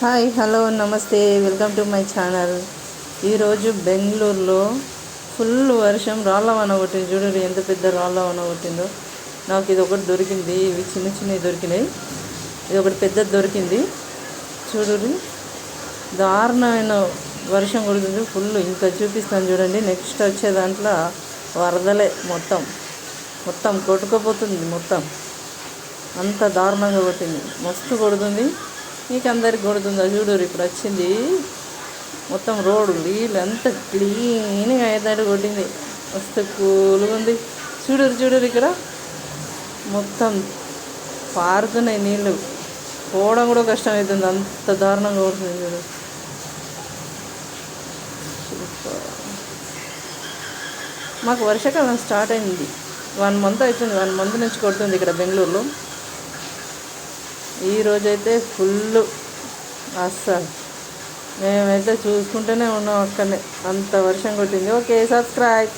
Hi hello నమస్తే welcome to my channel. ఈరోజు బెంగళూరులో ఫుల్ వర్షం రాళ్ళ వాన కొట్టింది. చూడండి ఎంత పెద్ద రాళ్ళ వాన కొట్టిందో. నాకు ఇది ఒకటి దొరికింది, ఇవి చిన్న చిన్నవి దొరికినాయి, ఇది ఒకటి పెద్దది దొరికింది. చూడండి దారుణమైన వర్షం కొడుతుంది ఫుల్. ఇంకా చూపిస్తాను చూడండి. నెక్స్ట్ వచ్చే దాంట్లో వరదలే, మొత్తం మొత్తం కొట్టుకుపోతుంది, మొత్తం అంత దారుణంగా కొట్టింది, మస్తు కొడుతుంది. మీకు అందరికి కొడుతుందా చూడరు. ఇప్పుడు వచ్చింది మొత్తం రోడ్డు నీళ్ళు అంతా క్లీన్గా అయ్యేదాడు కొట్టింది, మస్తు కూల్గా ఉంది. చూడరు ఇక్కడ మొత్తం పారుతున్నాయి నీళ్ళు, పోవడం కూడా కష్టమవుతుంది, అంత దారుణంగా కొడుతుంది. చూడు మాకు వర్షాకాలం స్టార్ట్ అయింది, 1 month అవుతుంది, 1 month నుంచి కొడుతుంది ఇక్కడ బెంగళూరులో. ఈరోజైతే ఫుల్ అస్సలు మేమైతే చూసుకుంటూనే ఉన్నాం అక్కడనే, అంత వర్షం కొట్టింది. Okay, subscribe.